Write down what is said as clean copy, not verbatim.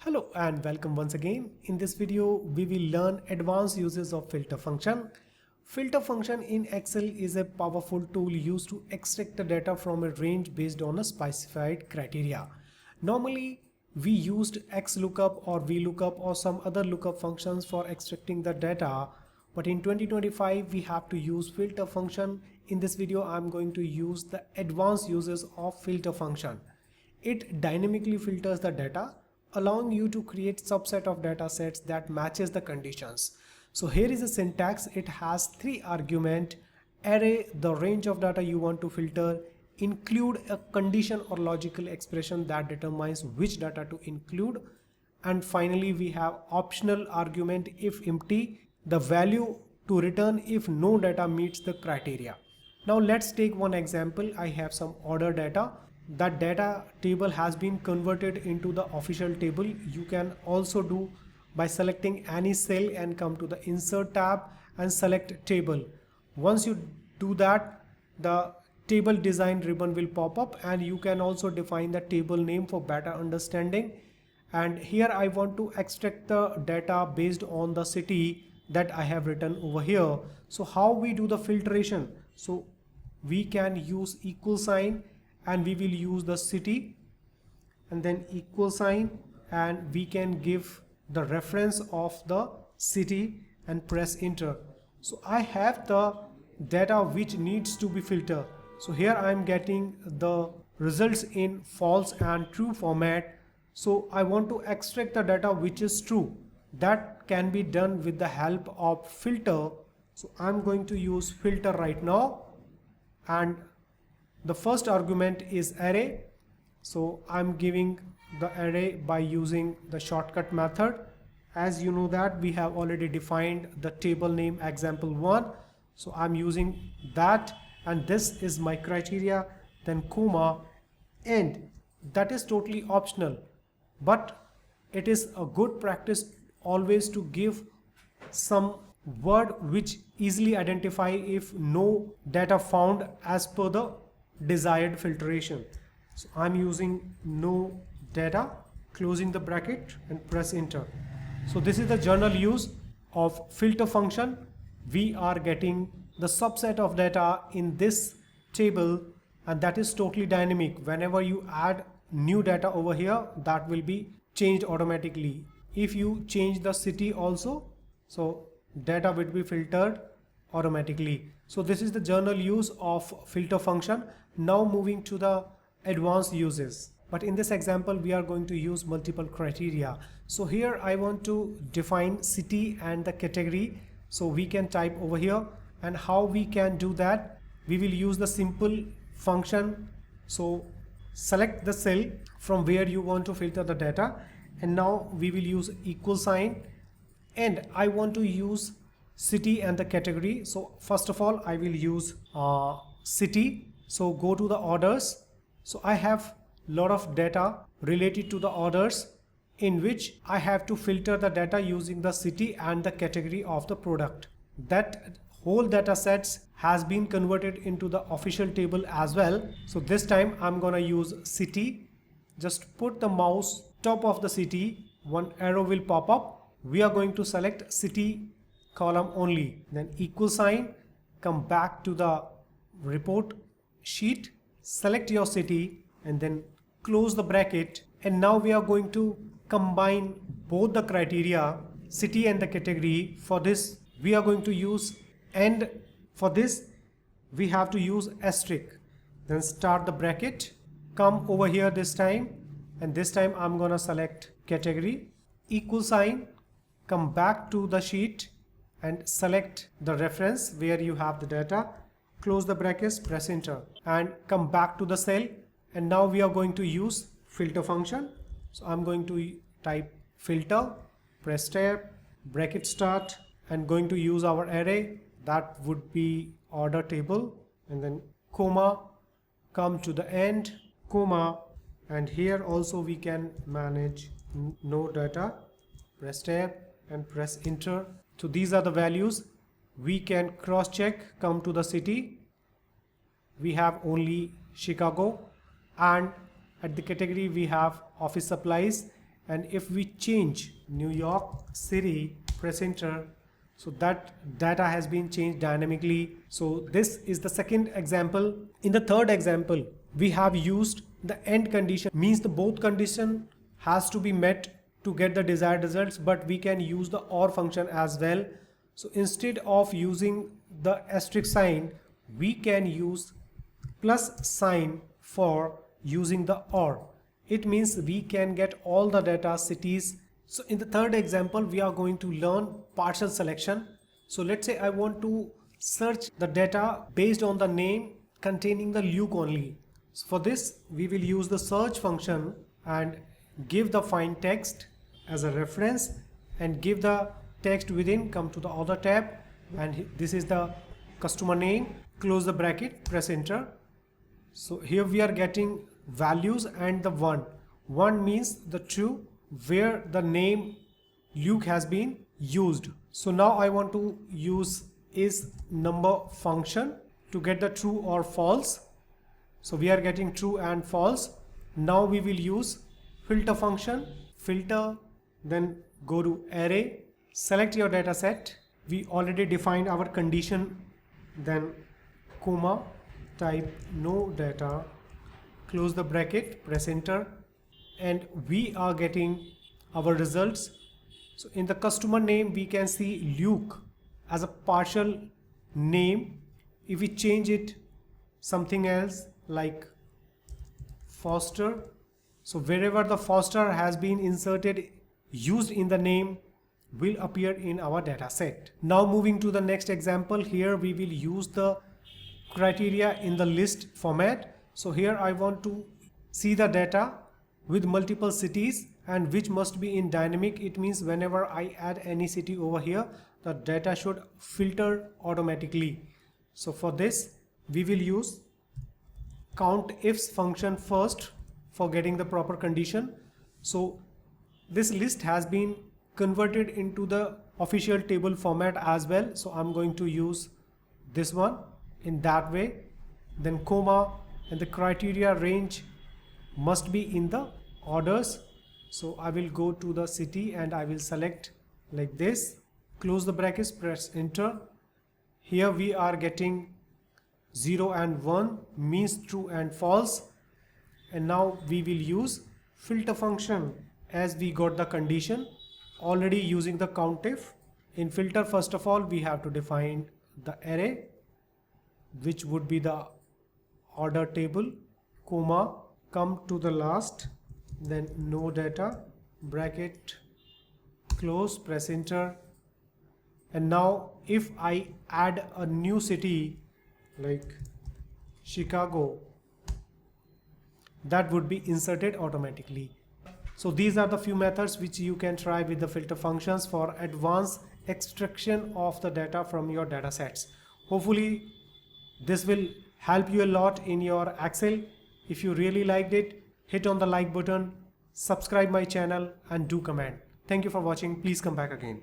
Hello and welcome once again. In this video, we will learn advanced uses of filter function. Filter function in Excel is a powerful tool used to extract the data from a range based on a specified criteria. Normally, we used XLOOKUP or VLOOKUP or some other lookup functions for extracting the data. But in 2025, we have to use filter function. In this video, I'm going to use the advanced uses of filter function. It dynamically filters the data, allowing you to create subset of data sets that matches the conditions. So here is a syntax. It has three arguments: array, the range of data you want to filter, include a condition or logical expression that determines which data to include, and finally we have optional argument if empty, the value to return if no data meets the criteria. Now let's take one example. I have some order data. That data table has been converted into the official table. You can also do by selecting any cell and come to the insert tab and select table. Once you do that, the table design ribbon will pop up, and you can also define the table name for better understanding. And here I want to extract the data based on the city that I have written over here. So how we do the filtration? So we can use equal sign and we will use the city and then equal sign, and we can give the reference of the city and press enter. So I have the data which needs to be filtered. So here I am getting the results in false and true format. So I want to extract the data which is true. That can be done with the help of filter. So I'm going to use filter right now, and the first argument is array. So I'm giving the array by using the shortcut method. As you know that we have already defined the table name example1. So I'm using that, and this is my criteria, then comma, and that is totally optional. But it is a good practice always to give some word which easily identify if no data found as per the desired filtration. So I'm using no data, closing the bracket and press enter. So this is the general use of filter function. We are getting the subset of data in this table, and that is totally dynamic. Whenever you add new data over here, that will be changed automatically. If you change the city also, so data will be filtered automatically. So this is the general use of filter function. Now moving to the advanced uses, but in this example we are going to use multiple criteria. So here I want to define city and the category. So we can type over here, and how we can do that, we will use the simple function. So select the cell from where you want to filter the data, and now we will use equal sign, and I want to use city and the category. So first of all I will use city. So go to the orders. So I have lot of data related to the orders, in which I have to filter the data using the city and the category of the product. That whole data sets has been converted into the official table as well. So this time I'm gonna use city. Just put the mouse top of the city, one arrow will pop up. We are going to select city column only, then equal sign, come back to the report sheet, select your city and then close the bracket. And now we are going to combine both the criteria, city and the category. For this we are going to use, and for this we have to use asterisk, then start the bracket, come over here this time, and this time I'm gonna select category, equal sign, come back to the sheet and select the reference where you have the data, close the brackets, press enter, and come back to the cell. And now we are going to use filter function. So I'm going to type filter, press tab, bracket start, and going to use our array. That would be order table, and then comma, come to the end, comma, and here also we can manage no data, press tab and press enter. So these are the values. We can cross check, come to the city, we have only Chicago, and at the category we have office supplies, and if we change New York City, press enter, so that data has been changed dynamically. So this is the second example. In the third example, we have used the AND condition, means the both condition has to be met to get the desired results, but we can use the OR function as well. So instead of using the asterisk sign, we can use plus sign for using the OR. It means we can get all the data cities. So in the third example, we are going to learn partial selection. So let's say I want to search the data based on the name containing the Luke only. So for this, we will use the search function and give the find text as a reference and give the text within, come to the other tab, and this is the customer name, close the bracket, press enter. So here we are getting values and the one means the true where the name Luke has been used. So now I want to use is number function to get the true or false. So we are getting true and false. Now we will use filter function, filter, then go to array, select your data set. We already defined our condition, then comma, type no data, close the bracket, press enter, and we are getting our results. So in the customer name, we can see Luke as a partial name. If we change it something else like Foster, so wherever the Foster has been inserted, used in the name, will appear in our data set. Now moving to the next example, here we will use the criteria in the list format. So here I want to see the data with multiple cities and which must be in dynamic. It means whenever I add any city over here, the data should filter automatically. So for this, we will use COUNTIFs function first for getting the proper condition. So this list has been converted into the official table format as well. So I'm going to use this one in that way. Then comma, and the criteria range must be in the orders. So I will go to the city and I will select like this, close the brackets, press enter. Here we are getting 0 and 1 means true and false. And now we will use filter function as we got the condition already using the COUNTIF. In filter, first of all, we have to define the array, which would be the order table, comma, come to the last, then no data, bracket, close, press enter. And now if I add a new city like Chicago, that would be inserted automatically. So these are the few methods which you can try with the filter functions for advanced extraction of the data from your data sets. Hopefully this will help you a lot in your Excel. If you really liked it, hit on the like button, subscribe my channel and do comment. Thank you for watching. Please come back again.